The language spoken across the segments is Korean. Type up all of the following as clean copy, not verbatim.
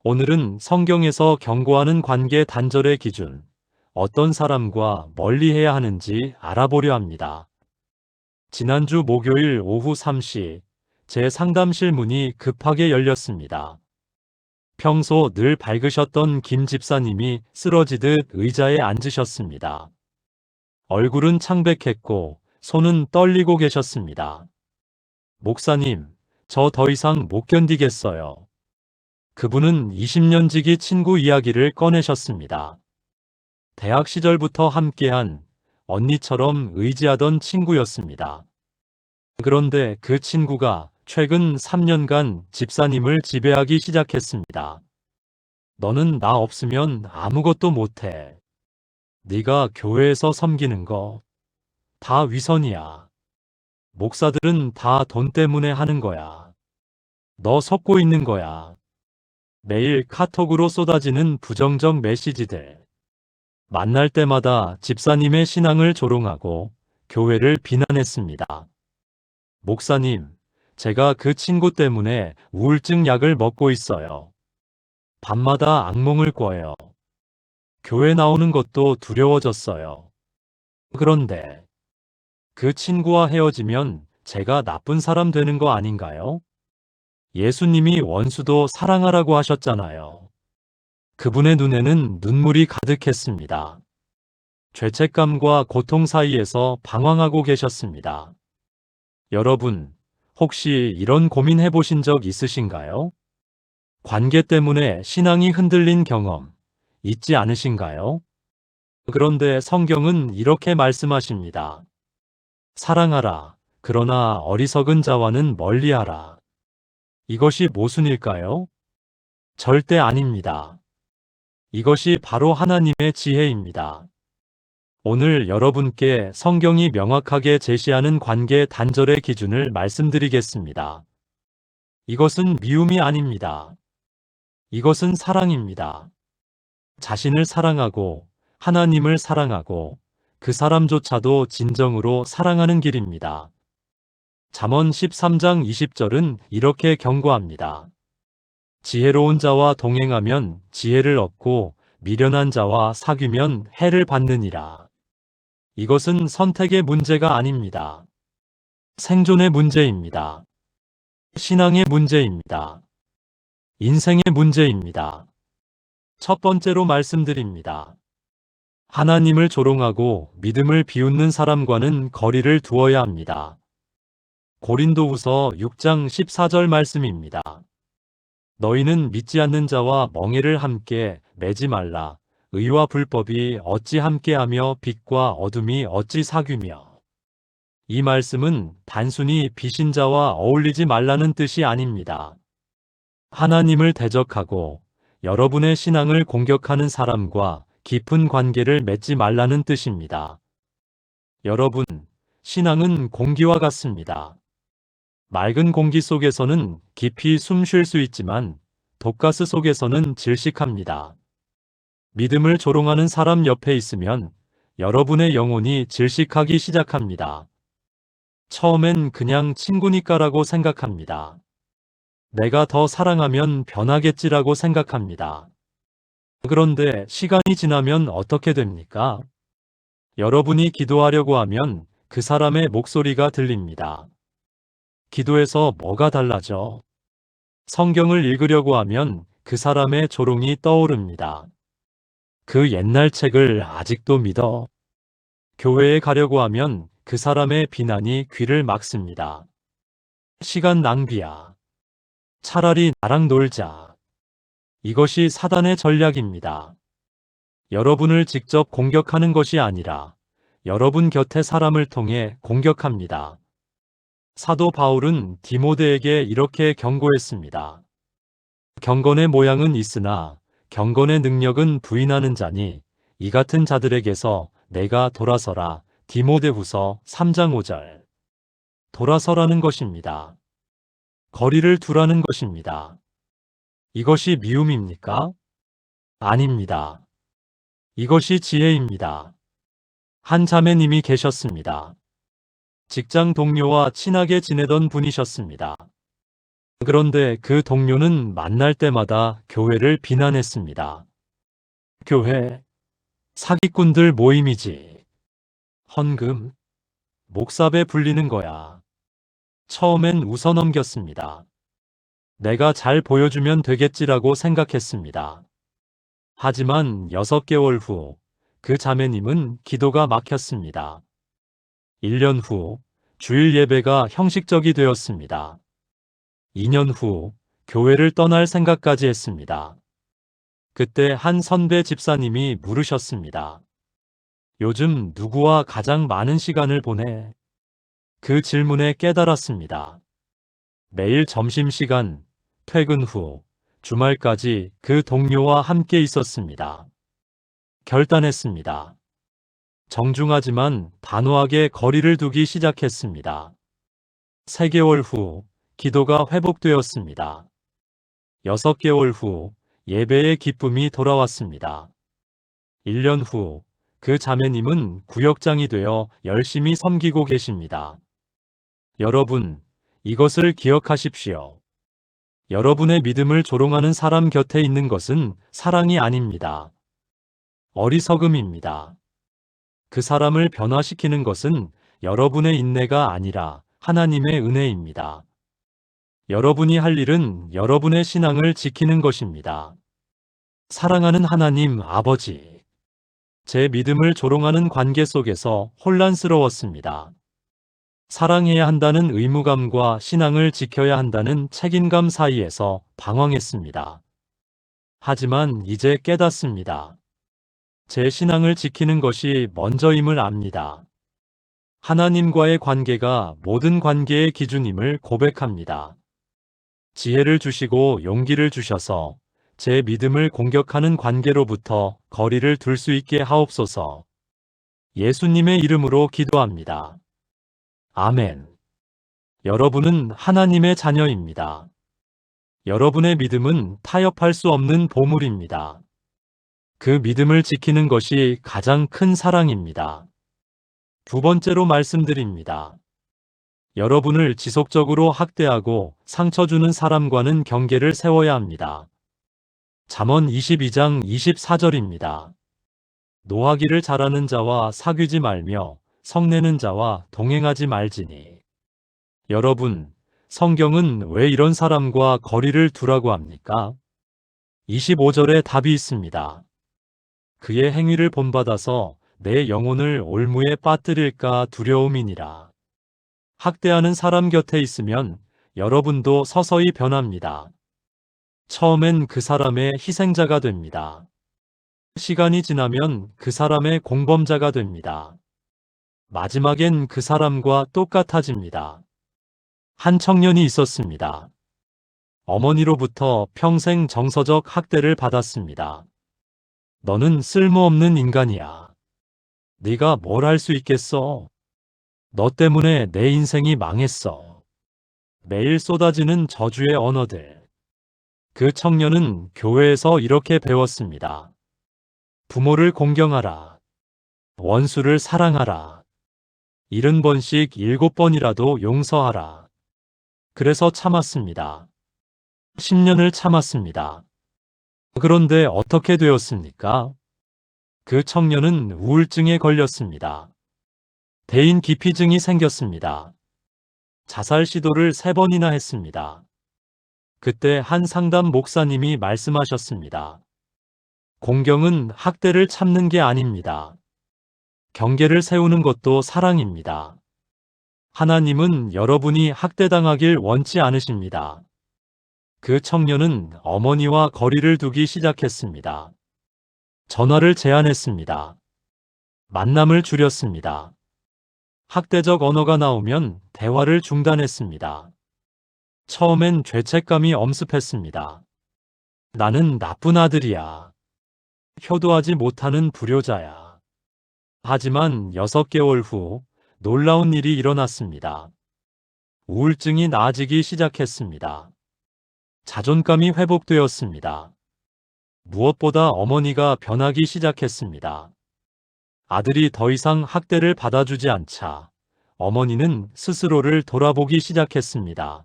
오늘은 성경에서 경고하는 관계 단절의 기준, 어떤 사람과 멀리해야 하는지 알아보려 합니다. 지난주 목요일 오후 3시, 제 상담실 문이 급하게 열렸습니다. 평소 늘 밝으셨던 김 집사님이 쓰러지듯 의자에 앉으셨습니다. 얼굴은 창백했고 손은 떨리고 계셨습니다. 목사님, 저 더 이상 못 견디겠어요. 그분은 20년 지기 친구 이야기를 꺼내셨습니다. 대학 시절부터 함께한 언니처럼 의지하던 친구였습니다. 그런데 그 친구가 최근 3년간 집사님을 지배하기 시작했습니다. 너는 나 없으면 아무것도 못해. 네가 교회에서 섬기는 거 다 위선이야. 목사들은 다 돈 때문에 하는 거야. 너 속고 있는 거야. 매일 카톡으로 쏟아지는 부정적 메시지들. 만날 때마다 집사님의 신앙을 조롱하고 교회를 비난했습니다. 목사님, 제가 그 친구 때문에 우울증 약을 먹고 있어요. 밤마다 악몽을 꿔요. 교회 나오는 것도 두려워졌어요. 그런데 그 친구와 헤어지면 제가 나쁜 사람 되는 거 아닌가요? 예수님이 원수도 사랑하라고 하셨잖아요. 그분의 눈에는 눈물이 가득했습니다. 죄책감과 고통 사이에서 방황하고 계셨습니다. 여러분, 혹시 이런 고민해 보신 적 있으신가요? 관계 때문에 신앙이 흔들린 경험 있지 않으신가요? 그런데 성경은 이렇게 말씀하십니다. 사랑하라. 그러나 어리석은 자와는 멀리하라. 이것이 모순일까요? 절대 아닙니다. 이것이 바로 하나님의 지혜입니다. 오늘 여러분께 성경이 명확하게 제시하는 관계 단절의 기준을 말씀드리겠습니다. 이것은 미움이 아닙니다. 이것은 사랑입니다. 자신을 사랑하고 하나님을 사랑하고 그 사람조차도 진정으로 사랑하는 길입니다. 잠언 13장 20절은 이렇게 경고합니다. 지혜로운 자와 동행하면 지혜를 얻고 미련한 자와 사귀면 해를 받느니라. 이것은 선택의 문제가 아닙니다. 생존의 문제입니다. 신앙의 문제입니다. 인생의 문제입니다. 첫 번째로 말씀드립니다. 하나님을 조롱하고 믿음을 비웃는 사람과는 거리를 두어야 합니다. 고린도후서 6장 14절 말씀입니다. 너희는 믿지 않는 자와 멍에를 함께 매지 말라. 의와 불법이 어찌 함께하며 빛과 어둠이 어찌 사귀며. 이 말씀은 단순히 비신자와 어울리지 말라는 뜻이 아닙니다. 하나님을 대적하고 여러분의 신앙을 공격하는 사람과 깊은 관계를 맺지 말라는 뜻입니다. 여러분, 신앙은 공기와 같습니다. 맑은 공기 속에서는 깊이 숨 쉴 수 있지만 독가스 속에서는 질식합니다. 믿음을 조롱하는 사람 옆에 있으면 여러분의 영혼이 질식하기 시작합니다. 처음엔 그냥 친구니까라고 생각합니다. 내가 더 사랑하면 변하겠지라고 생각합니다. 그런데 시간이 지나면 어떻게 됩니까? 여러분이 기도하려고 하면 그 사람의 목소리가 들립니다. 기도에서 뭐가 달라져? 성경을 읽으려고 하면 그 사람의 조롱이 떠오릅니다. 그 옛날 책을 아직도 믿어. 교회에 가려고 하면 그 사람의 비난이 귀를 막습니다. 시간 낭비야. 차라리 나랑 놀자. 이것이 사단의 전략입니다. 여러분을 직접 공격하는 것이 아니라 여러분 곁의 사람을 통해 공격합니다. 사도 바울은 디모데에게 이렇게 경고했습니다. 경건의 모양은 있으나 경건의 능력은 부인하는 자니 이 같은 자들에게서 내가 돌아서라. 디모데후서 3장 5절. 돌아서라는 것입니다. 거리를 두라는 것입니다. 이것이 미움입니까? 아닙니다. 이것이 지혜입니다. 한 자매님이 계셨습니다. 직장 동료와 친하게 지내던 분이셨습니다. 그런데 그 동료는 만날 때마다 교회를 비난했습니다. 교회, 사기꾼들 모임이지. 헌금, 목사배 불리는 거야. 처음엔 웃어넘겼습니다. 내가 잘 보여주면 되겠지라고 생각했습니다. 하지만 6개월 후, 그 자매님은 기도가 막혔습니다. 1년 후, 주일 예배가 형식적이 되었습니다. 2년 후, 교회를 떠날 생각까지 했습니다. 그때 한 선배 집사님이 물으셨습니다. 요즘 누구와 가장 많은 시간을 보내? 그 질문에 깨달았습니다. 매일 점심시간, 퇴근 후, 주말까지 그 동료와 함께 있었습니다. 결단했습니다. 정중하지만 단호하게 거리를 두기 시작했습니다. 3개월 후, 기도가 회복되었습니다. 6개월 후, 예배의 기쁨이 돌아왔습니다. 1년 후, 그 자매님은 구역장이 되어 열심히 섬기고 계십니다. 여러분, 이것을 기억하십시오. 여러분의 믿음을 조롱하는 사람 곁에 있는 것은 사랑이 아닙니다. 어리석음입니다. 그 사람을 변화시키는 것은 여러분의 인내가 아니라 하나님의 은혜입니다. 여러분이 할 일은 여러분의 신앙을 지키는 것입니다. 사랑하는 하나님 아버지, 제 믿음을 조롱하는 관계 속에서 혼란스러웠습니다. 사랑해야 한다는 의무감과 신앙을 지켜야 한다는 책임감 사이에서 방황했습니다. 하지만 이제 깨닫습니다. 제 신앙을 지키는 것이 먼저임을 압니다. 하나님과의 관계가 모든 관계의 기준임을 고백합니다. 지혜를 주시고 용기를 주셔서 제 믿음을 공격하는 관계로부터 거리를 둘 수 있게 하옵소서. 예수님의 이름으로 기도합니다. 아멘. 여러분은 하나님의 자녀입니다. 여러분의 믿음은 타협할 수 없는 보물입니다. 그 믿음을 지키는 것이 가장 큰 사랑입니다. 2번째로 말씀드립니다. 여러분을 지속적으로 학대하고 상처 주는 사람과는 경계를 세워야 합니다. 잠언 22장 24절입니다. 노하기를 잘하는 자와 사귀지 말며 성내는 자와 동행하지 말지니. 여러분, 성경은 왜 이런 사람과 거리를 두라고 합니까? 25절에 답이 있습니다. 그의 행위를 본받아서 내 영혼을 올무에 빠뜨릴까 두려움이니라. 학대하는 사람 곁에 있으면 여러분도 서서히 변합니다. 처음엔 그 사람의 희생자가 됩니다. 시간이 지나면 그 사람의 공범자가 됩니다. 마지막엔 그 사람과 똑같아집니다. 한 청년이 있었습니다. 어머니로부터 평생 정서적 학대를 받았습니다. 너는 쓸모없는 인간이야. 네가 뭘 할 수 있겠어? 너 때문에 내 인생이 망했어. 매일 쏟아지는 저주의 언어들. 그 청년은 교회에서 이렇게 배웠습니다. 부모를 공경하라. 원수를 사랑하라. 70번씩 7번이라도 용서하라. 그래서 참았습니다. 10년을 참았습니다. 그런데 어떻게 되었습니까? 그 청년은 우울증에 걸렸습니다. 대인 기피증이 생겼습니다. 자살 시도를 3번이나 했습니다. 그때 한 상담 목사님이 말씀하셨습니다. 공경은 학대를 참는 게 아닙니다. 경계를 세우는 것도 사랑입니다. 하나님은 여러분이 학대당하길 원치 않으십니다. 그 청년은 어머니와 거리를 두기 시작했습니다. 전화를 제한했습니다. 만남을 줄였습니다. 학대적 언어가 나오면 대화를 중단했습니다. 처음엔 죄책감이 엄습했습니다. 나는 나쁜 아들이야. 효도하지 못하는 불효자야. 하지만 6개월 후 놀라운 일이 일어났습니다. 우울증이 나아지기 시작했습니다. 자존감이 회복되었습니다. 무엇보다 어머니가 변하기 시작했습니다. 아들이 더 이상 학대를 받아주지 않자 어머니는 스스로를 돌아보기 시작했습니다.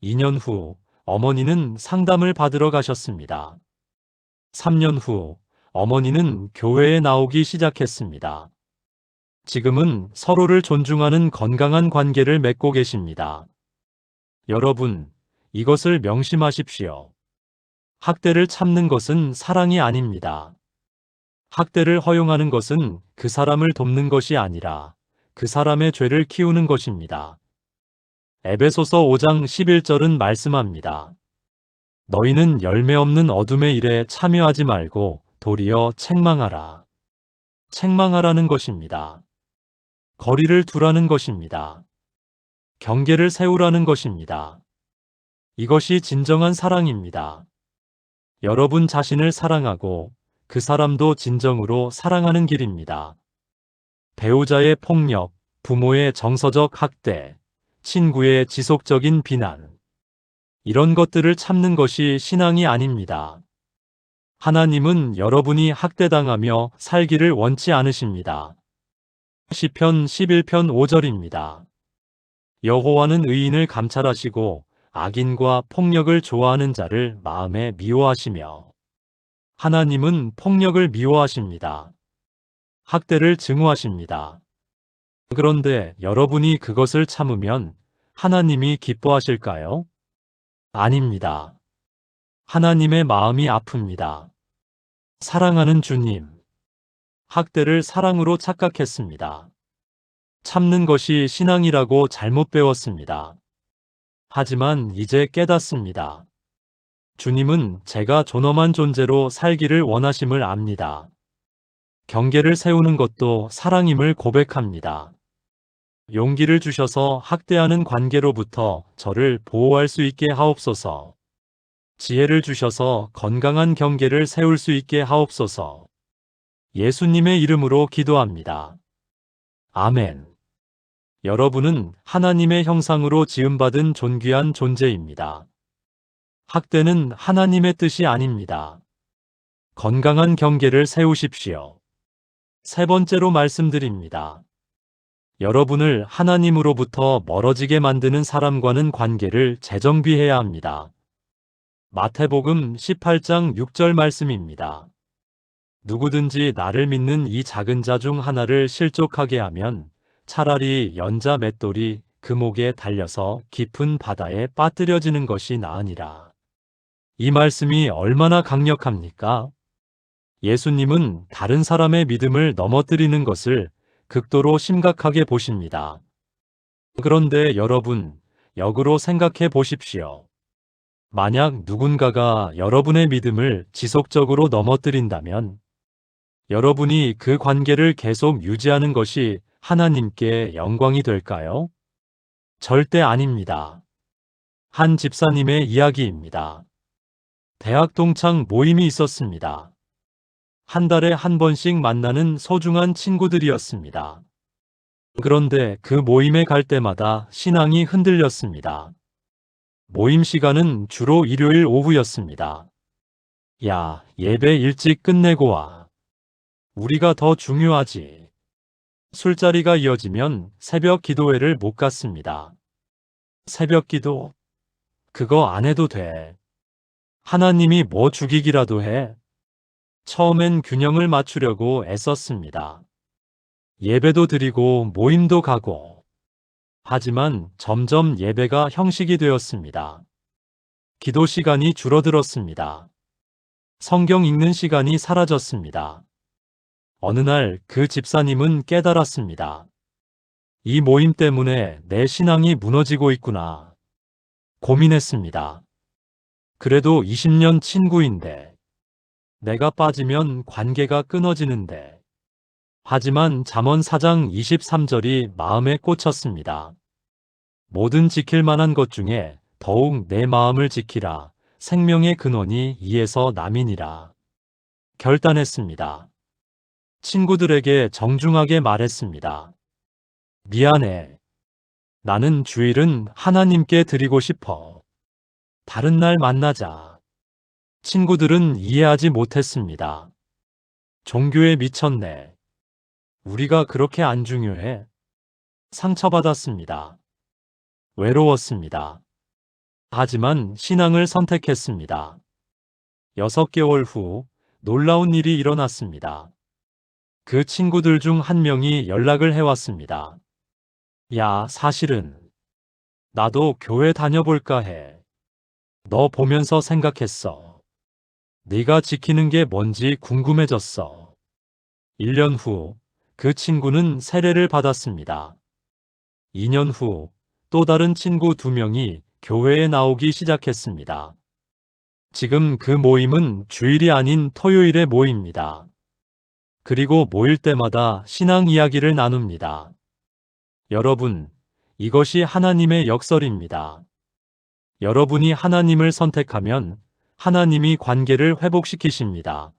2년 후 어머니는 상담을 받으러 가셨습니다. 3년 후 어머니는 교회에 나오기 시작했습니다. 지금은 서로를 존중하는 건강한 관계를 맺고 계십니다. 여러분, 이것을 명심하십시오. 학대를 참는 것은 사랑이 아닙니다. 학대를 허용하는 것은 그 사람을 돕는 것이 아니라 그 사람의 죄를 키우는 것입니다. 에베소서 5장 11절은 말씀합니다. 너희는 열매 없는 어둠의 일에 참여하지 말고 도리어 책망하라. 책망하라는 것입니다. 거리를 두라는 것입니다. 경계를 세우라는 것입니다. 이것이 진정한 사랑입니다. 여러분 자신을 사랑하고 그 사람도 진정으로 사랑하는 길입니다. 배우자의 폭력, 부모의 정서적 학대, 친구의 지속적인 비난. 이런 것들을 참는 것이 신앙이 아닙니다. 하나님은 여러분이 학대당하며 살기를 원치 않으십니다. 시편 11편 5절입니다. 여호와는 의인을 감찰하시고 악인과 폭력을 좋아하는 자를 마음에 미워하시며 하나님은 폭력을 미워하십니다. 학대를 증오하십니다. 그런데 여러분이 그것을 참으면 하나님이 기뻐하실까요? 아닙니다. 하나님의 마음이 아픕니다. 사랑하는 주님, 학대를 사랑으로 착각했습니다. 참는 것이 신앙이라고 잘못 배웠습니다. 하지만 이제 깨닫습니다. 주님은 제가 존엄한 존재로 살기를 원하심을 압니다. 경계를 세우는 것도 사랑임을 고백합니다. 용기를 주셔서 학대하는 관계로부터 저를 보호할 수 있게 하옵소서. 지혜를 주셔서 건강한 경계를 세울 수 있게 하옵소서. 예수님의 이름으로 기도합니다. 아멘. 여러분은 하나님의 형상으로 지음받은 존귀한 존재입니다. 학대는 하나님의 뜻이 아닙니다. 건강한 경계를 세우십시오. 세 번째로 말씀드립니다. 여러분을 하나님으로부터 멀어지게 만드는 사람과는 관계를 재정비해야 합니다. 마태복음 18장 6절 말씀입니다. 누구든지 나를 믿는 이 작은 자 중 하나를 실족하게 하면 차라리 연자 맷돌이 그 목에 달려서 깊은 바다에 빠뜨려지는 것이 나으니라. 이 말씀이 얼마나 강력합니까? 예수님은 다른 사람의 믿음을 넘어뜨리는 것을 극도로 심각하게 보십니다. 그런데 여러분, 역으로 생각해 보십시오. 만약 누군가가 여러분의 믿음을 지속적으로 넘어뜨린다면 여러분이 그 관계를 계속 유지하는 것이 하나님께 영광이 될까요? 절대 아닙니다. 한 집사님의 이야기입니다. 대학 동창 모임이 있었습니다. 한 달에 한 번씩 만나는 소중한 친구들이었습니다. 그런데 그 모임에 갈 때마다 신앙이 흔들렸습니다. 모임 시간은 주로 일요일 오후였습니다. 야, 예배 일찍 끝내고 와. 우리가 더 중요하지. 술자리가 이어지면 새벽 기도회를 못 갔습니다. 새벽 기도? 그거 안 해도 돼. 하나님이 뭐 죽이기라도 해. 처음엔 균형을 맞추려고 애썼습니다. 예배도 드리고 모임도 가고. 하지만 점점 예배가 형식이 되었습니다. 기도 시간이 줄어들었습니다. 성경 읽는 시간이 사라졌습니다. 어느 날 그 집사님은 깨달았습니다. 이 모임 때문에 내 신앙이 무너지고 있구나. 고민했습니다. 그래도 20년 친구인데. 내가 빠지면 관계가 끊어지는데. 하지만 잠언 4장 23절이 마음에 꽂혔습니다. 모든 지킬 만한 것 중에 더욱 내 마음을 지키라. 생명의 근원이 이에서 남이니라. 결단했습니다. 친구들에게 정중하게 말했습니다. 미안해. 나는 주일은 하나님께 드리고 싶어. 다른 날 만나자. 친구들은 이해하지 못했습니다. 종교에 미쳤네. 우리가 그렇게 안 중요해. 상처받았습니다. 외로웠습니다. 하지만 신앙을 선택했습니다. 6개월 후 놀라운 일이 일어났습니다. 그 친구들 중 한 명이 연락을 해왔습니다. 야, 사실은 나도 교회 다녀볼까 해. 너 보면서 생각했어. 네가 지키는 게 뭔지 궁금해졌어. 1년 후 그 친구는 세례를 받았습니다. 2년 후 또 다른 친구 2명이 교회에 나오기 시작했습니다. 지금 그 모임은 주일이 아닌 토요일에 모입니다. 그리고 모일 때마다 신앙 이야기를 나눕니다. 여러분, 이것이 하나님의 역설입니다. 여러분이 하나님을 선택하면 하나님이 관계를 회복시키십니다.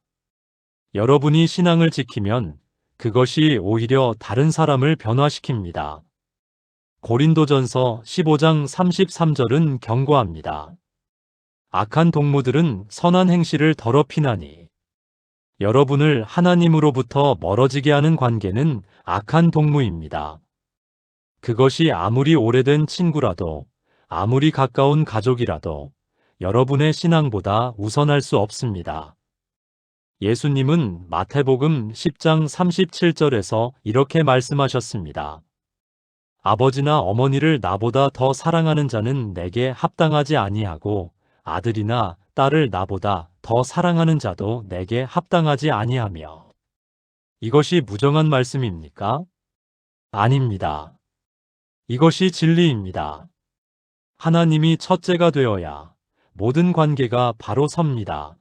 여러분이 신앙을 지키면 그것이 오히려 다른 사람을 변화시킵니다. 고린도전서 15장 33절은 경고합니다. 악한 동무들은 선한 행실을 더럽히나니 여러분을 하나님으로부터 멀어지게 하는 관계는 악한 동무입니다. 그것이 아무리 오래된 친구라도 아무리 가까운 가족이라도 여러분의 신앙보다 우선할 수 없습니다. 예수님은 마태복음 10장 37절에서 이렇게 말씀하셨습니다. 아버지나 어머니를 나보다 더 사랑하는 자는 내게 합당하지 아니하고 아들이나 딸을 나보다 더 사랑하는 자도 내게 합당하지 아니하며. 이것이 무정한 말씀입니까? 아닙니다. 이것이 진리입니다. 하나님이 첫째가 되어야 모든 관계가 바로 섭니다.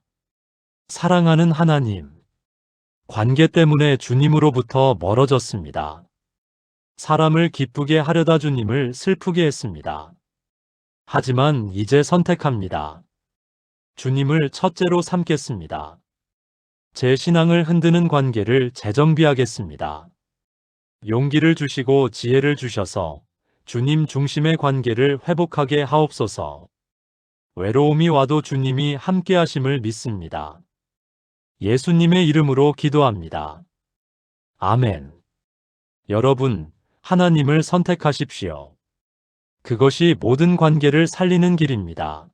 사랑하는 하나님. 관계 때문에 주님으로부터 멀어졌습니다. 사람을 기쁘게 하려다 주님을 슬프게 했습니다. 하지만 이제 선택합니다. 주님을 첫째로 삼겠습니다. 제 신앙을 흔드는 관계를 재정비하겠습니다. 용기를 주시고 지혜를 주셔서 주님 중심의 관계를 회복하게 하옵소서. 외로움이 와도 주님이 함께 하심을 믿습니다. 예수님의 이름으로 기도합니다. 아멘. 여러분, 하나님을 선택하십시오. 그것이 모든 관계를 살리는 길입니다.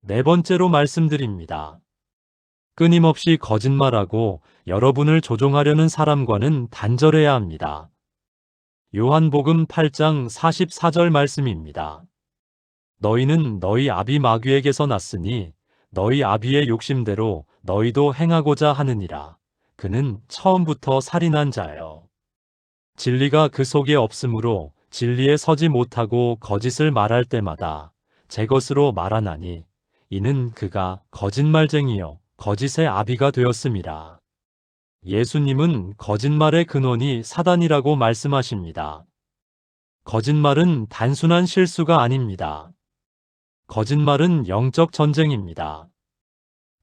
4번째로 말씀드립니다. 끊임없이 거짓말하고 여러분을 조종하려는 사람과는 단절해야 합니다. 요한복음 8장 44절 말씀입니다. 너희는 너희 아비 마귀에게서 났으니 너희 아비의 욕심대로 너희도 행하고자 하느니라. 그는 처음부터 살인한 자요. 진리가 그 속에 없으므로 진리에 서지 못하고 거짓을 말할 때마다 제 것으로 말하나니 이는 그가 거짓말쟁이요 거짓의 아비가 되었음이라. 예수님은 거짓말의 근원이 사단이라고 말씀하십니다. 거짓말은 단순한 실수가 아닙니다. 거짓말은 영적 전쟁입니다.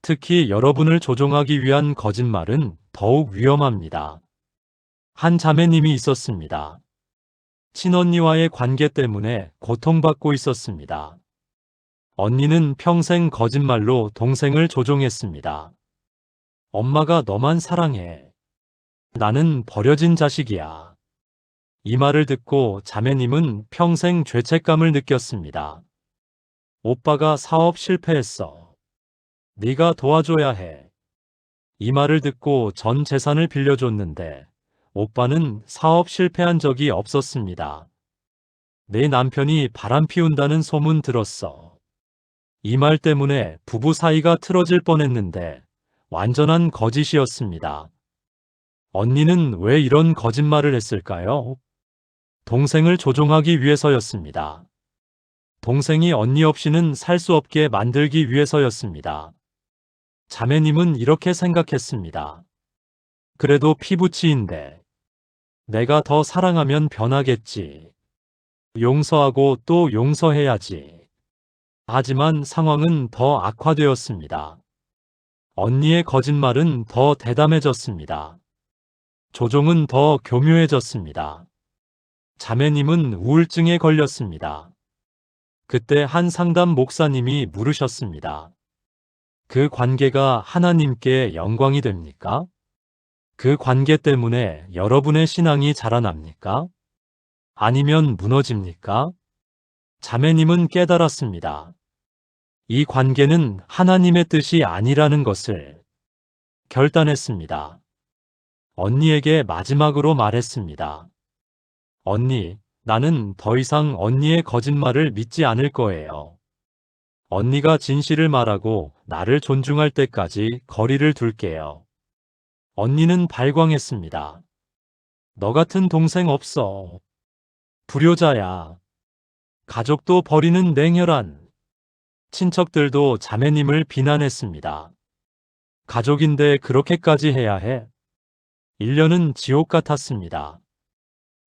특히 여러분을 조종하기 위한 거짓말은 더욱 위험합니다. 한 자매님이 있었습니다. 친언니와의 관계 때문에 고통받고 있었습니다. 언니는 평생 거짓말로 동생을 조종했습니다. 엄마가 너만 사랑해. 나는 버려진 자식이야. 이 말을 듣고 자매님은 평생 죄책감을 느꼈습니다. 오빠가 사업 실패했어. 네가 도와줘야 해. 이 말을 듣고 전 재산을 빌려줬는데 오빠는 사업 실패한 적이 없었습니다. 내 남편이 바람 피운다는 소문 들었어. 이 말 때문에 부부 사이가 틀어질 뻔했는데 완전한 거짓이었습니다. 언니는 왜 이런 거짓말을 했을까요? 동생을 조종하기 위해서였습니다. 동생이 언니 없이는 살 수 없게 만들기 위해서였습니다. 자매님은 이렇게 생각했습니다. 그래도 피부치인데 내가 더 사랑하면 변하겠지. 용서하고 또 용서해야지. 하지만 상황은 더 악화되었습니다. 언니의 거짓말은 더 대담해졌습니다. 조종은 더 교묘해졌습니다. 자매님은 우울증에 걸렸습니다. 그때 한 상담 목사님이 물으셨습니다. 그 관계가 하나님께 영광이 됩니까? 그 관계 때문에 여러분의 신앙이 자라납니까? 아니면 무너집니까? 자매님은 깨달았습니다. 이 관계는 하나님의 뜻이 아니라는 것을 결단했습니다. 언니에게 마지막으로 말했습니다. 언니, 나는 더 이상 언니의 거짓말을 믿지 않을 거예요. 언니가 진실을 말하고 나를 존중할 때까지 거리를 둘게요. 언니는 발광했습니다. 너 같은 동생 없어. 불효자야. 가족도 버리는 냉혈한. 친척들도 자매님을 비난했습니다. 가족인데 그렇게까지 해야 해? 1년은 지옥 같았습니다.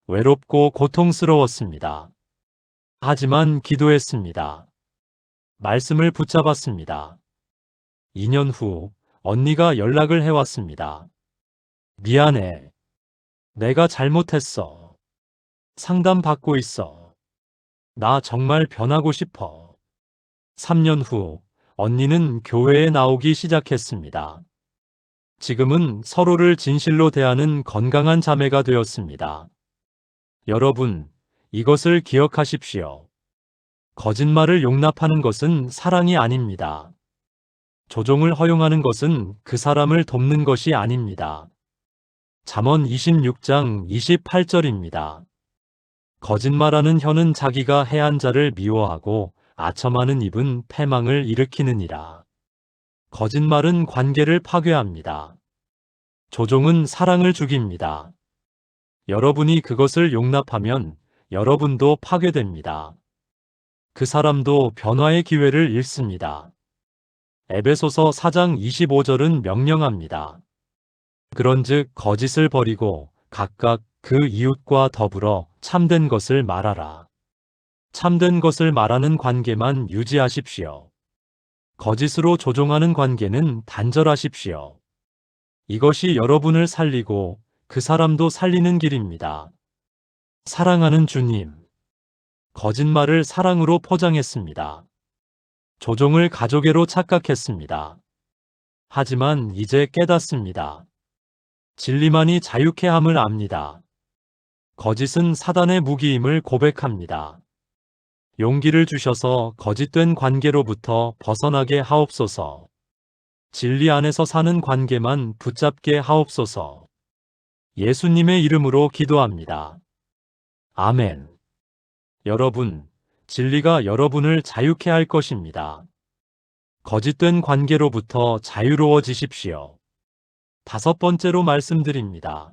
외롭고 고통스러웠습니다. 하지만 기도했습니다. 말씀을 붙잡았습니다. 2년 후 언니가 연락을 해왔습니다. 미안해. 내가 잘못했어. 상담 받고 있어. 나 정말 변하고 싶어. 3년 후 언니는 교회에 나오기 시작했습니다. 지금은 서로를 진실로 대하는 건강한 자매가 되었습니다. 여러분, 이것을 기억하십시오. 거짓말을 용납하는 것은 사랑이 아닙니다. 조종을 허용하는 것은 그 사람을 돕는 것이 아닙니다. 잠언 26장 28절입니다. 거짓말하는 혀는 자기가 해한 자를 미워하고 아첨하는 입은 패망을 일으키느니라. 거짓말은 관계를 파괴합니다. 조종은 사랑을 죽입니다. 여러분이 그것을 용납하면 여러분도 파괴됩니다. 그 사람도 변화의 기회를 잃습니다. 에베소서 4장 25절은 명령합니다. 그런즉 거짓을 버리고 각각 그 이웃과 더불어 참된 것을 말하라. 참된 것을 말하는 관계만 유지하십시오. 거짓으로 조종하는 관계는 단절하십시오. 이것이 여러분을 살리고 그 사람도 살리는 길입니다. 사랑하는 주님, 거짓말을 사랑으로 포장했습니다. 조종을 가족애로 착각했습니다. 하지만 이제 깨닫습니다. 진리만이 자유케 함을 압니다. 거짓은 사단의 무기임을 고백합니다. 용기를 주셔서 거짓된 관계로부터 벗어나게 하옵소서. 진리 안에서 사는 관계만 붙잡게 하옵소서. 예수님의 이름으로 기도합니다. 아멘. 여러분, 진리가 여러분을 자유케 할 것입니다. 거짓된 관계로부터 자유로워지십시오. 5번째로 말씀드립니다.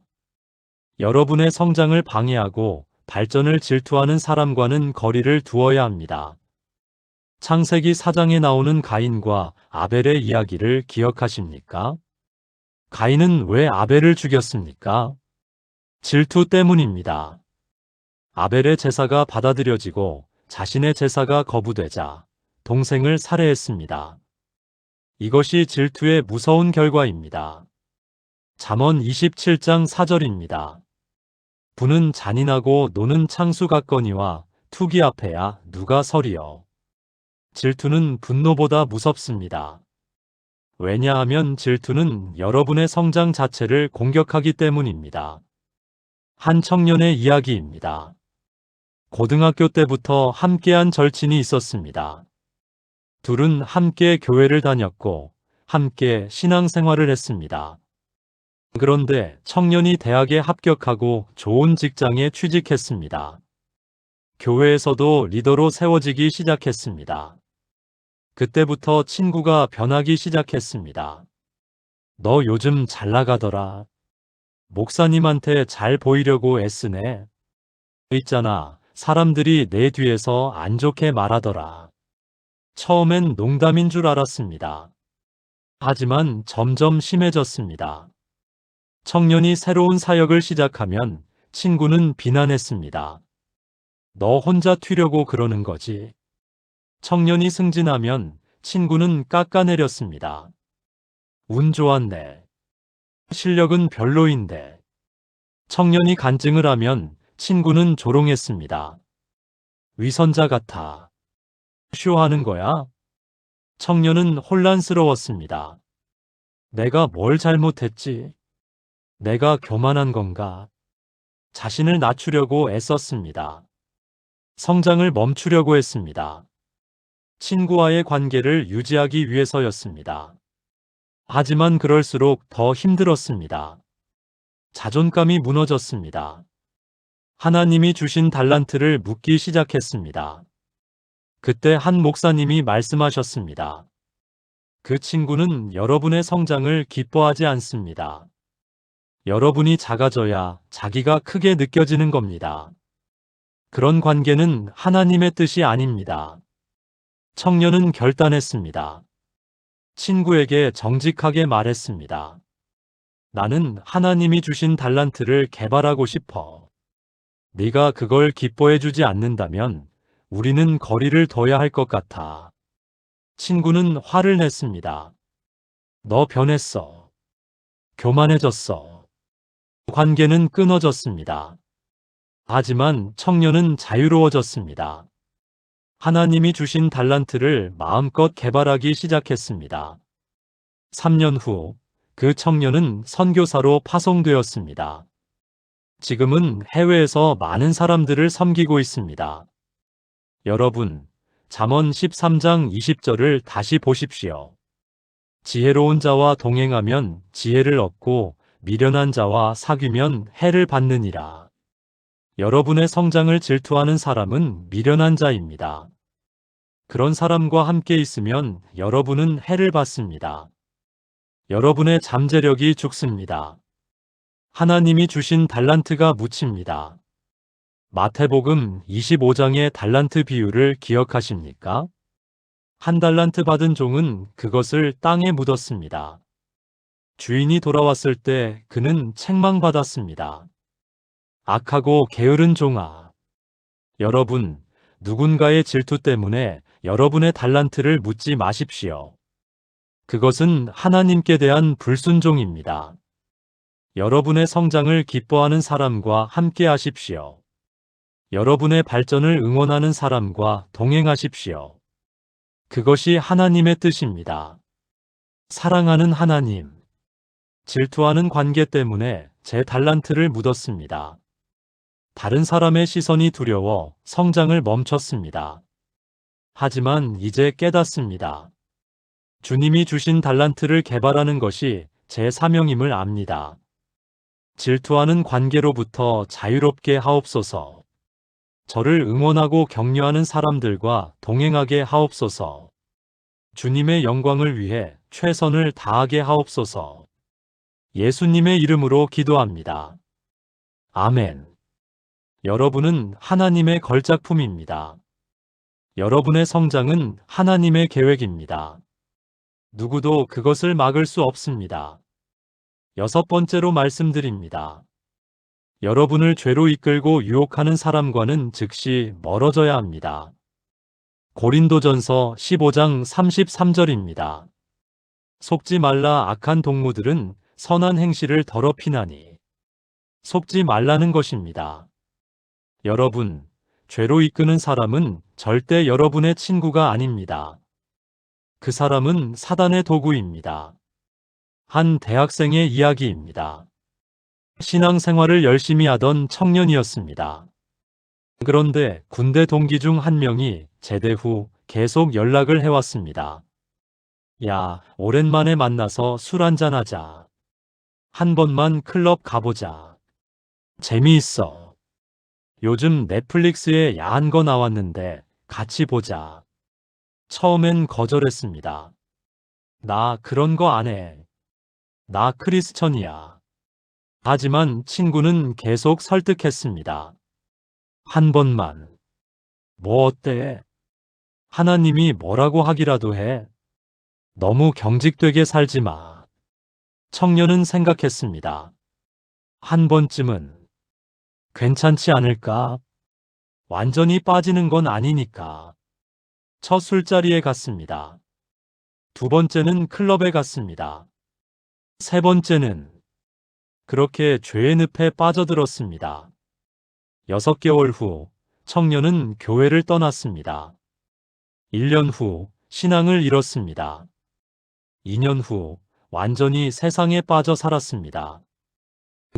여러분의 성장을 방해하고 발전을 질투하는 사람과는 거리를 두어야 합니다. 창세기 4장에 나오는 가인과 아벨의 이야기를 기억하십니까? 가인은 왜 아벨을 죽였습니까? 질투 때문입니다. 아벨의 제사가 받아들여지고 자신의 제사가 거부되자 동생을 살해했습니다. 이것이 질투의 무서운 결과입니다. 잠언 27장 4절입니다. 부는 잔인하고 노는 창수 같거니와 투기 앞에야 누가 서리요. 질투는 분노보다 무섭습니다. 왜냐하면 질투는 여러분의 성장 자체를 공격하기 때문입니다. 한 청년의 이야기입니다. 고등학교 때부터 함께한 절친이 있었습니다. 둘은 함께 교회를 다녔고 함께 신앙생활을 했습니다. 그런데 청년이 대학에 합격하고 좋은 직장에 취직했습니다. 교회에서도 리더로 세워지기 시작했습니다. 그때부터 친구가 변하기 시작했습니다. 너 요즘 잘 나가더라. 목사님한테 잘 보이려고 애쓰네. 있잖아, 사람들이 내 뒤에서 안 좋게 말하더라. 처음엔 농담인 줄 알았습니다. 하지만 점점 심해졌습니다. 청년이 새로운 사역을 시작하면 친구는 비난했습니다. 너 혼자 튀려고 그러는 거지. 청년이 승진하면 친구는 깎아내렸습니다. 운 좋았네. 실력은 별로인데. 청년이 간증을 하면 친구는 조롱했습니다. 위선자 같아. 쇼하는 거야? 청년은 혼란스러웠습니다. 내가 뭘 잘못했지? 내가 교만한 건가? 자신을 낮추려고 애썼습니다. 성장을 멈추려고 했습니다. 친구와의 관계를 유지하기 위해서였습니다. 하지만 그럴수록 더 힘들었습니다. 자존감이 무너졌습니다. 하나님이 주신 달란트를 묻기 시작했습니다. 그때 한 목사님이 말씀하셨습니다. 그 친구는 여러분의 성장을 기뻐하지 않습니다. 여러분이 작아져야 자기가 크게 느껴지는 겁니다. 그런 관계는 하나님의 뜻이 아닙니다. 청년은 결단했습니다. 친구에게 정직하게 말했습니다. 나는 하나님이 주신 달란트를 개발하고 싶어. 네가 그걸 기뻐해주지 않는다면 우리는 거리를 둬야 할 것 같아. 친구는 화를 냈습니다. 너 변했어. 교만해졌어. 관계는 끊어졌습니다. 하지만 청년은 자유로워졌습니다. 하나님이 주신 달란트를 마음껏 개발하기 시작했습니다. 3년 후, 그 청년은 선교사로 파송되었습니다. 지금은 해외에서 많은 사람들을 섬기고 있습니다. 여러분, 잠언 13장 20절을 다시 보십시오. 지혜로운 자와 동행하면 지혜를 얻고 미련한 자와 사귀면 해를 받느니라. 여러분의 성장을 질투하는 사람은 미련한 자입니다. 그런 사람과 함께 있으면 여러분은 해를 받습니다. 여러분의 잠재력이 죽습니다. 하나님이 주신 달란트가 묻힙니다. 마태복음 25장의 달란트 비유를 기억하십니까? 한 달란트 받은 종은 그것을 땅에 묻었습니다. 주인이 돌아왔을 때 그는 책망받았습니다. 악하고 게으른 종아. 여러분, 누군가의 질투 때문에 여러분의 달란트를 묻지 마십시오. 그것은 하나님께 대한 불순종입니다. 여러분의 성장을 기뻐하는 사람과 함께 하십시오. 여러분의 발전을 응원하는 사람과 동행하십시오. 그것이 하나님의 뜻입니다. 사랑하는 하나님, 질투하는 관계 때문에 제 달란트를 묻었습니다. 다른 사람의 시선이 두려워 성장을 멈췄습니다. 하지만 이제 깨닫습니다. 주님이 주신 달란트를 개발하는 것이 제 사명임을 압니다. 질투하는 관계로부터 자유롭게 하옵소서. 저를 응원하고 격려하는 사람들과 동행하게 하옵소서. 주님의 영광을 위해 최선을 다하게 하옵소서. 예수님의 이름으로 기도합니다. 아멘. 여러분은 하나님의 걸작품입니다. 여러분의 성장은 하나님의 계획입니다. 누구도 그것을 막을 수 없습니다. 6번째로 말씀드립니다. 여러분을 죄로 이끌고 유혹하는 사람과는 즉시 멀어져야 합니다. 고린도전서 15장 33절입니다. 속지 말라 악한 동무들은 선한 행실을 더럽히나니. 속지 말라는 것입니다. 여러분, 죄로 이끄는 사람은 절대 여러분의 친구가 아닙니다. 그 사람은 사단의 도구입니다. 한 대학생의 이야기입니다. 신앙생활을 열심히 하던 청년이었습니다. 그런데 군대 동기 중 한 명이 제대 후 계속 연락을 해왔습니다. 야, 오랜만에 만나서 술 한잔하자. 한 번만 클럽 가보자. 재미있어. 요즘 넷플릭스에 야한 거 나왔는데 같이 보자. 처음엔 거절했습니다. 나 그런 거 안 해. 나 크리스천이야. 하지만 친구는 계속 설득했습니다. 한 번만. 뭐 어때? 하나님이 뭐라고 하기라도 해. 너무 경직되게 살지 마. 청년은 생각했습니다. 한 번쯤은 괜찮지 않을까? 완전히 빠지는 건 아니니까. 첫 술자리에 갔습니다. 2번째는 클럽에 갔습니다. 3번째는 그렇게 죄의 늪에 빠져들었습니다. 6개월 후 청년은 교회를 떠났습니다. 1년 후 신앙을 잃었습니다. 2년 후 완전히 세상에 빠져 살았습니다.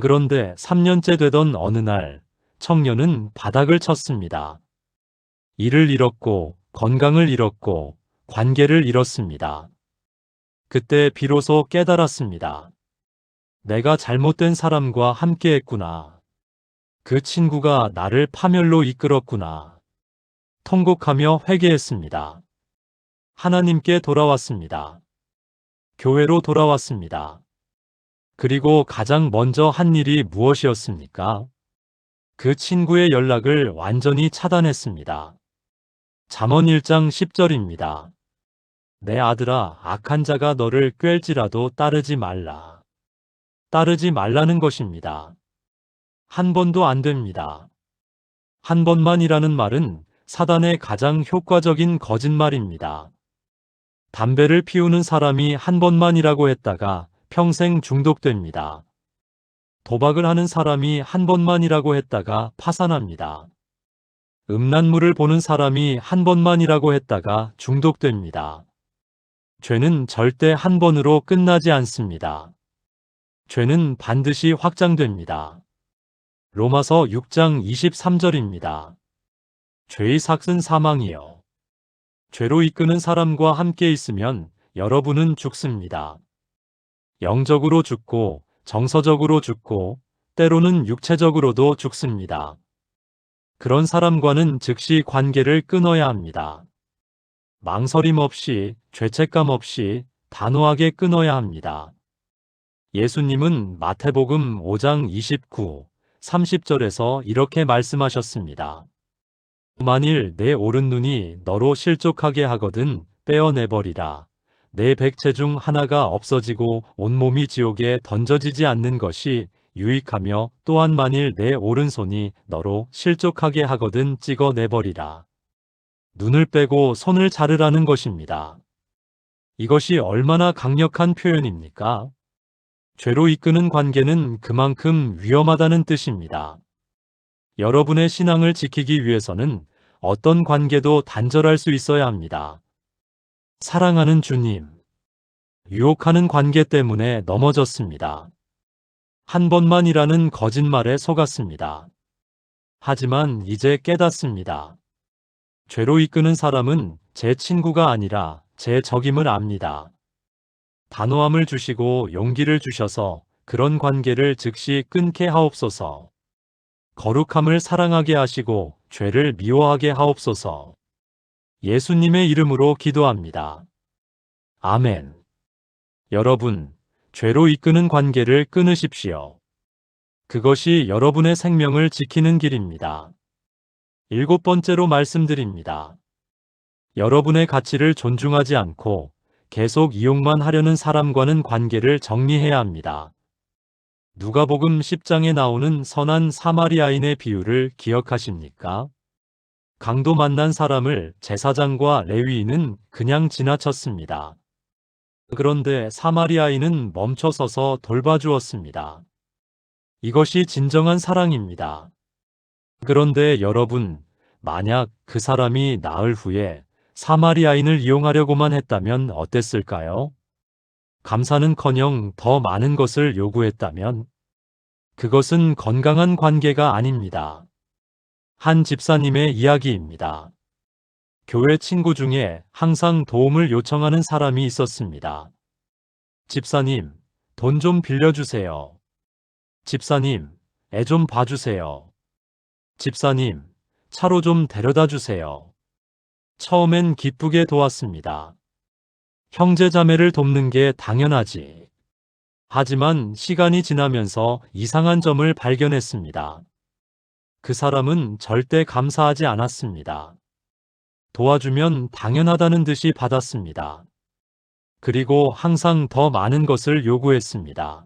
그런데 3년째 되던 어느 날 청년은 바닥을 쳤습니다. 일을 잃었고 건강을 잃었고 관계를 잃었습니다. 그때 비로소 깨달았습니다. 내가 잘못된 사람과 함께했구나. 그 친구가 나를 파멸로 이끌었구나. 통곡하며 회개했습니다. 하나님께 돌아왔습니다. 교회로 돌아왔습니다. 그리고 가장 먼저 한 일이 무엇이었습니까? 그 친구의 연락을 완전히 차단했습니다. 잠언 1장 10절입니다. 내 아들아, 악한 자가 너를 꿰을지라도 따르지 말라. 따르지 말라는 것입니다. 한 번도 안 됩니다. 한 번만이라는 말은 사단의 가장 효과적인 거짓말입니다. 담배를 피우는 사람이 한 번만이라고 했다가 평생 중독됩니다. 도박을 하는 사람이 한 번만이라고 했다가 파산합니다. 음란물을 보는 사람이 한 번만이라고 했다가 중독됩니다. 죄는 절대 한 번으로 끝나지 않습니다. 죄는 반드시 확장됩니다. 로마서 6장 23절입니다. 죄의 삭은 사망이요. 죄로 이끄는 사람과 함께 있으면 여러분은 죽습니다. 영적으로 죽고 정서적으로 죽고 때로는 육체적으로도 죽습니다. 그런 사람과는 즉시 관계를 끊어야 합니다. 망설임 없이 죄책감 없이 단호하게 끊어야 합니다. 예수님은 마태복음 5장 29, 30절에서 이렇게 말씀하셨습니다. 만일 내 오른눈이 너로 실족하게 하거든 떼어내버리라. 내 백체 중 하나가 없어지고 온몸이 지옥에 던져지지 않는 것이 유익하며 또한 만일 내 오른손이 너로 실족하게 하거든 찍어내버리라. 눈을 빼고 손을 자르라는 것입니다. 이것이 얼마나 강력한 표현입니까? 죄로 이끄는 관계는 그만큼 위험하다는 뜻입니다. 여러분의 신앙을 지키기 위해서는 어떤 관계도 단절할 수 있어야 합니다. 사랑하는 주님, 유혹하는 관계 때문에 넘어졌습니다. 한 번만이라는 거짓말에 속았습니다. 하지만 이제 깨닫습니다. 죄로 이끄는 사람은 제 친구가 아니라 제 적임을 압니다. 단호함을 주시고 용기를 주셔서 그런 관계를 즉시 끊게 하옵소서. 거룩함을 사랑하게 하시고 죄를 미워하게 하옵소서. 예수님의 이름으로 기도합니다. 아멘. 여러분, 죄로 이끄는 관계를 끊으십시오. 그것이 여러분의 생명을 지키는 길입니다. 7번째로 말씀드립니다. 여러분의 가치를 존중하지 않고 계속 이용만 하려는 사람과는 관계를 정리해야 합니다. 누가복음 10장에 나오는 선한 사마리아인의 비유를 기억하십니까? 강도 만난 사람을 제사장과 레위인은 그냥 지나쳤습니다. 그런데 사마리아인은 멈춰서서 돌봐주었습니다. 이것이 진정한 사랑입니다. 그런데 여러분, 만약 그 사람이 나흘 후에 사마리아인을 이용하려고만 했다면 어땠을까요? 감사는커녕 더 많은 것을 요구했다면? 그것은 건강한 관계가 아닙니다. 한 집사님의 이야기입니다. 교회 친구 중에 항상 도움을 요청하는 사람이 있었습니다. 집사님, 돈 좀 빌려주세요. 집사님, 애 좀 봐주세요. 집사님, 차로 좀 데려다 주세요. 처음엔 기쁘게 도왔습니다. 형제자매를 돕는 게 당연하지. 하지만 시간이 지나면서 이상한 점을 발견했습니다. 그 사람은 절대 감사하지 않았습니다. 도와주면 당연하다는 듯이 받았습니다. 그리고 항상 더 많은 것을 요구했습니다.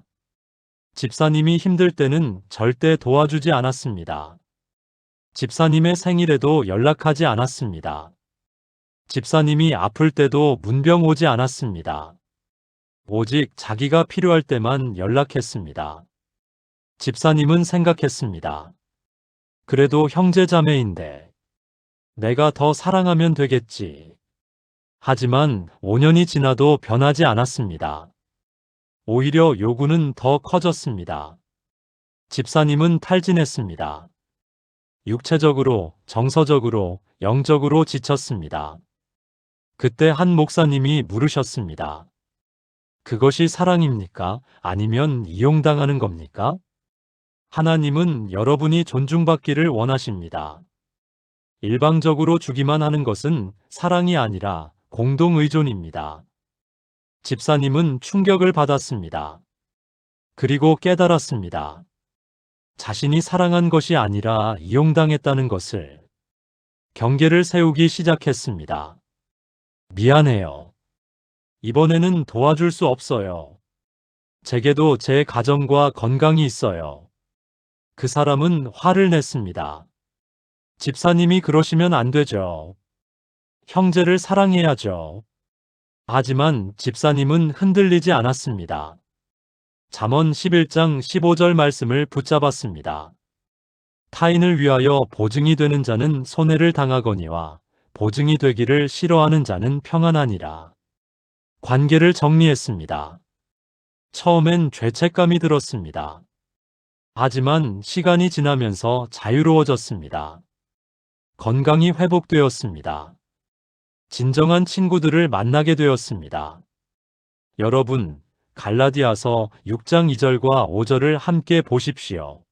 집사님이 힘들 때는 절대 도와주지 않았습니다. 집사님의 생일에도 연락하지 않았습니다. 집사님이 아플 때도 문병 오지 않았습니다. 오직 자기가 필요할 때만 연락했습니다. 집사님은 생각했습니다. 그래도 형제자매인데 내가 더 사랑하면 되겠지. 하지만 5년이 지나도 변하지 않았습니다. 오히려 요구는 더 커졌습니다. 집사님은 탈진했습니다. 육체적으로, 정서적으로, 영적으로 지쳤습니다. 그때 한 목사님이 물으셨습니다. 그것이 사랑입니까? 아니면 이용당하는 겁니까? 하나님은 여러분이 존중받기를 원하십니다. 일방적으로 주기만 하는 것은 사랑이 아니라 공동의존입니다. 집사님은 충격을 받았습니다. 그리고 깨달았습니다. 자신이 사랑한 것이 아니라 이용당했다는 것을. 경계를 세우기 시작했습니다. 미안해요. 이번에는 도와줄 수 없어요. 제게도 제 가정과 건강이 있어요. 그 사람은 화를 냈습니다. 집사님이 그러시면 안 되죠. 형제를 사랑해야죠. 하지만 집사님은 흔들리지 않았습니다. 잠언 11장 15절 말씀을 붙잡았습니다. 타인을 위하여 보증이 되는 자는 손해를 당하거니와 보증이 되기를 싫어하는 자는 평안하니라. 관계를 정리했습니다. 처음엔 죄책감이 들었습니다. 하지만 시간이 지나면서 자유로워졌습니다. 건강이 회복되었습니다. 진정한 친구들을 만나게 되었습니다. 여러분, 갈라디아서 6장 2절과 5절을 함께 보십시오.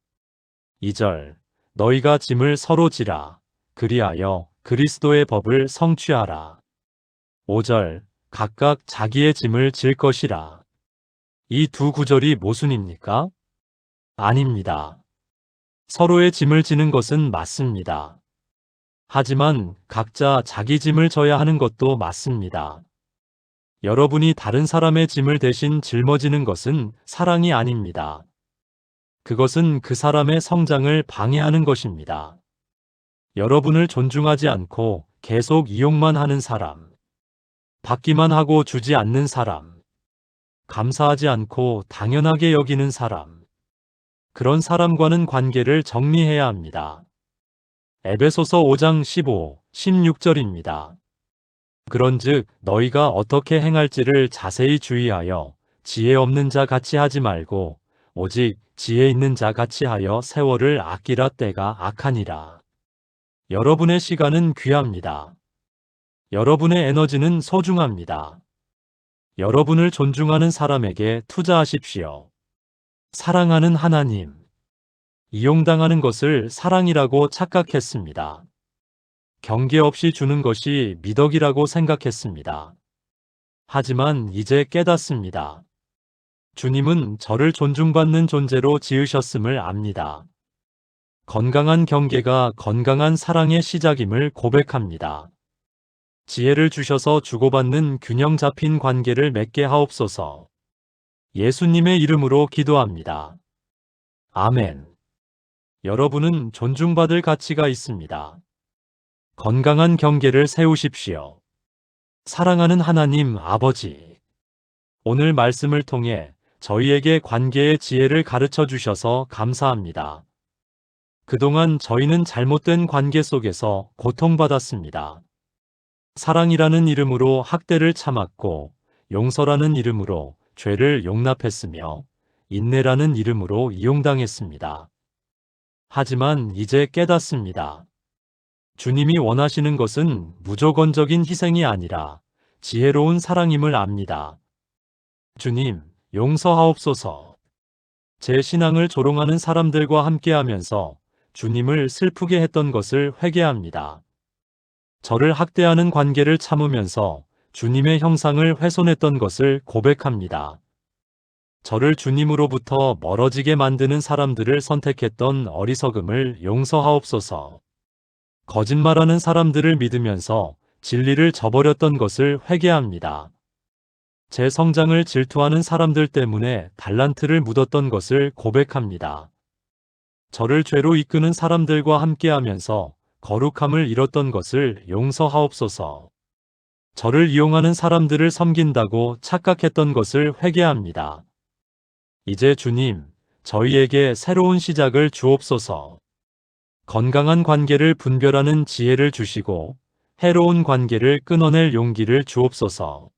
2절, 너희가 짐을 서로 지라. 그리하여 그리스도의 법을 성취하라. 5절, 각각 자기의 짐을 질 것이라. 이 두 구절이 모순입니까? 아닙니다. 서로의 짐을 지는 것은 맞습니다. 하지만 각자 자기 짐을 져야 하는 것도 맞습니다. 여러분이 다른 사람의 짐을 대신 짊어지는 것은 사랑이 아닙니다. 그것은 그 사람의 성장을 방해하는 것입니다. 여러분을 존중하지 않고 계속 이용만 하는 사람, 받기만 하고 주지 않는 사람, 감사하지 않고 당연하게 여기는 사람, 그런 사람과는 관계를 정리해야 합니다. 에베소서 5장 15, 16절입니다. 그런즉 너희가 어떻게 행할지를 자세히 주의하여 지혜 없는 자 같이 하지 말고 오직 지혜 있는 자 같이 하여 세월을 아끼라. 때가 악하니라. 여러분의 시간은 귀합니다. 여러분의 에너지는 소중합니다. 여러분을 존중하는 사람에게 투자하십시오. 사랑하는 하나님. 이용당하는 것을 사랑이라고 착각했습니다. 경계 없이 주는 것이 미덕이라고 생각했습니다. 하지만 이제 깨닫습니다. 주님은 저를 존중받는 존재로 지으셨음을 압니다. 건강한 경계가 건강한 사랑의 시작임을 고백합니다. 지혜를 주셔서 주고받는 균형 잡힌 관계를 맺게 하옵소서. 예수님의 이름으로 기도합니다. 아멘. 여러분은 존중받을 가치가 있습니다. 건강한 경계를 세우십시오. 사랑하는 하나님 아버지, 오늘 말씀을 통해 저희에게 관계의 지혜를 가르쳐 주셔서 감사합니다. 그동안 저희는 잘못된 관계 속에서 고통받았습니다. 사랑이라는 이름으로 학대를 참았고, 용서라는 이름으로 죄를 용납했으며, 인내라는 이름으로 이용당했습니다. 하지만 이제 깨닫습니다. 주님이 원하시는 것은 무조건적인 희생이 아니라 지혜로운 사랑임을 압니다. 주님, 용서하옵소서. 제 신앙을 조롱하는 사람들과 함께하면서 주님을 슬프게 했던 것을 회개합니다. 저를 학대하는 관계를 참으면서 주님의 형상을 훼손했던 것을 고백합니다. 저를 주님으로부터 멀어지게 만드는 사람들을 선택했던 어리석음을 용서하옵소서. 거짓말하는 사람들을 믿으면서 진리를 저버렸던 것을 회개합니다. 제 성장을 질투하는 사람들 때문에 달란트를 묻었던 것을 고백합니다. 저를 죄로 이끄는 사람들과 함께하면서 거룩함을 잃었던 것을 용서하옵소서. 저를 이용하는 사람들을 섬긴다고 착각했던 것을 회개합니다. 이제 주님, 저희에게 새로운 시작을 주옵소서. 건강한 관계를 분별하는 지혜를 주시고 해로운 관계를 끊어낼 용기를 주옵소서.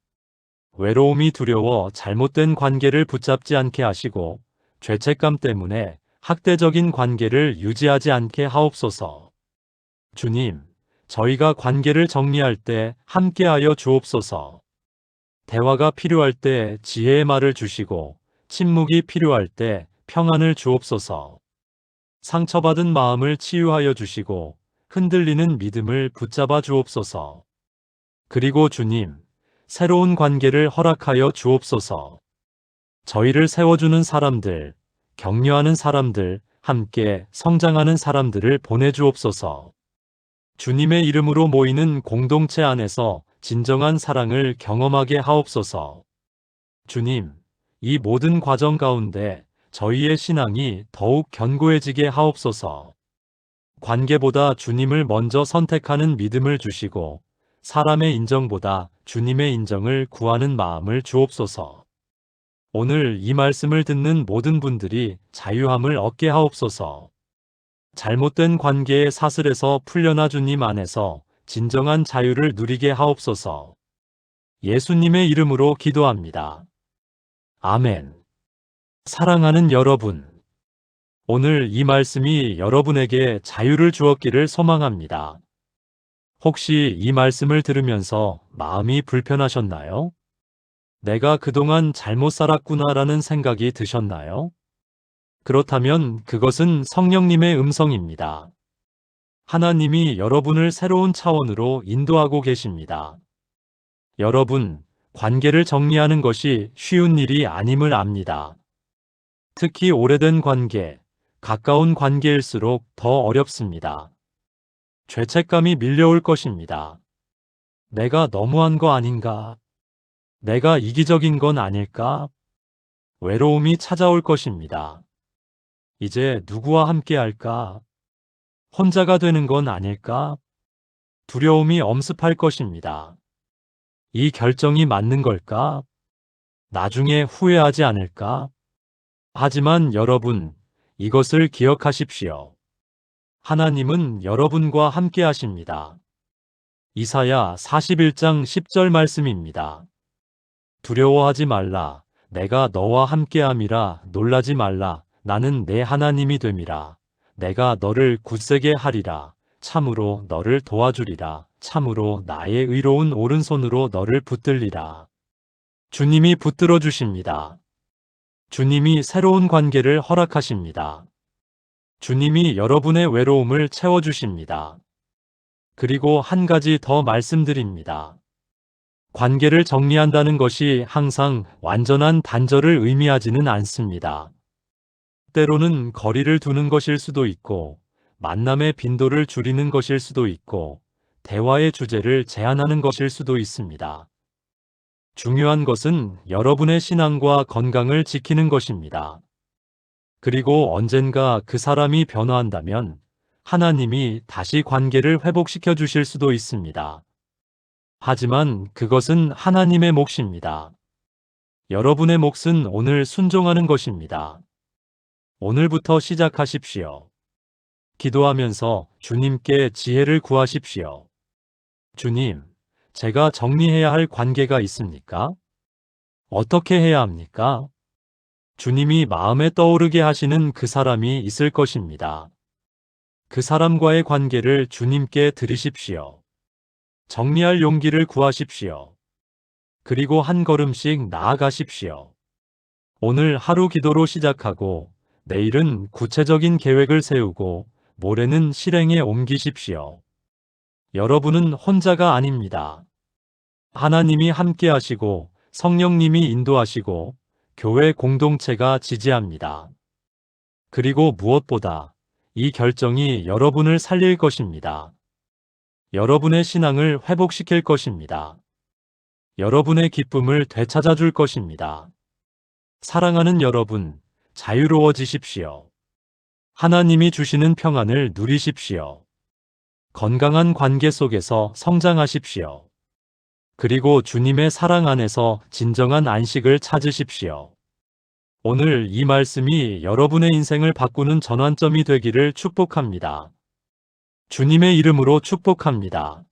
외로움이 두려워 잘못된 관계를 붙잡지 않게 하시고 죄책감 때문에 학대적인 관계를 유지하지 않게 하옵소서. 주님, 저희가 관계를 정리할 때 함께하여 주옵소서. 대화가 필요할 때 지혜의 말을 주시고 침묵이 필요할 때 평안을 주옵소서. 상처받은 마음을 치유하여 주시고 흔들리는 믿음을 붙잡아 주옵소서. 그리고 주님, 새로운 관계를 허락하여 주옵소서. 저희를 세워주는 사람들, 격려하는 사람들, 함께 성장하는 사람들을 보내주옵소서. 주님의 이름으로 모이는 공동체 안에서 진정한 사랑을 경험하게 하옵소서. 주님, 이 모든 과정 가운데 저희의 신앙이 더욱 견고해지게 하옵소서. 관계보다 주님을 먼저 선택하는 믿음을 주시고 사람의 인정보다 주님의 인정을 구하는 마음을 주옵소서. 오늘 이 말씀을 듣는 모든 분들이 자유함을 얻게 하옵소서. 잘못된 관계의 사슬에서 풀려나 주님 안에서 진정한 자유를 누리게 하옵소서. 예수님의 이름으로 기도합니다. 아멘. 사랑하는 여러분, 오늘 이 말씀이 여러분에게 자유를 주었기를 소망합니다. 혹시 이 말씀을 들으면서 마음이 불편하셨나요? 내가 그동안 잘못 살았구나라는 생각이 드셨나요? 그렇다면 그것은 성령님의 음성입니다. 하나님이 여러분을 새로운 차원으로 인도하고 계십니다. 여러분, 관계를 정리하는 것이 쉬운 일이 아님을 압니다. 특히 오래된 관계, 가까운 관계일수록 더 어렵습니다. 죄책감이 밀려올 것입니다. 내가 너무한 거 아닌가? 내가 이기적인 건 아닐까? 외로움이 찾아올 것입니다. 이제 누구와 함께 할까? 혼자가 되는 건 아닐까? 두려움이 엄습할 것입니다. 이 결정이 맞는 걸까? 나중에 후회하지 않을까? 하지만 여러분, 이것을 기억하십시오. 하나님은 여러분과 함께 하십니다. 이사야 41장 10절 말씀입니다. 두려워하지 말라. 내가 너와 함께함이라. 놀라지 말라. 나는 내 하나님이 됨이라. 내가 너를 굳세게 하리라. 참으로 너를 도와주리라. 참으로 나의 의로운 오른손으로 너를 붙들리라. 주님이 붙들어 주십니다. 주님이 새로운 관계를 허락하십니다. 주님이 여러분의 외로움을 채워주십니다. 그리고 한 가지 더 말씀드립니다. 관계를 정리한다는 것이 항상 완전한 단절을 의미하지는 않습니다. 때로는 거리를 두는 것일 수도 있고, 만남의 빈도를 줄이는 것일 수도 있고, 대화의 주제를 제한하는 것일 수도 있습니다. 중요한 것은 여러분의 신앙과 건강을 지키는 것입니다. 그리고 언젠가 그 사람이 변화한다면 하나님이 다시 관계를 회복시켜 주실 수도 있습니다. 하지만 그것은 하나님의 몫입니다. 여러분의 몫은 오늘 순종하는 것입니다. 오늘부터 시작하십시오. 기도하면서 주님께 지혜를 구하십시오. 주님, 제가 정리해야 할 관계가 있습니까? 어떻게 해야 합니까? 주님이 마음에 떠오르게 하시는 그 사람이 있을 것입니다. 그 사람과의 관계를 주님께 드리십시오. 정리할 용기를 구하십시오. 그리고 한 걸음씩 나아가십시오. 오늘 하루 기도로 시작하고 내일은 구체적인 계획을 세우고 모레는 실행에 옮기십시오. 여러분은 혼자가 아닙니다. 하나님이 함께 하시고 성령님이 인도하시고 교회 공동체가 지지합니다. 그리고 무엇보다 이 결정이 여러분을 살릴 것입니다. 여러분의 신앙을 회복시킬 것입니다. 여러분의 기쁨을 되찾아 줄 것입니다. 사랑하는 여러분, 자유로워지십시오. 하나님이 주시는 평안을 누리십시오. 건강한 관계 속에서 성장하십시오. 그리고 주님의 사랑 안에서 진정한 안식을 찾으십시오. 오늘 이 말씀이 여러분의 인생을 바꾸는 전환점이 되기를 축복합니다. 주님의 이름으로 축복합니다.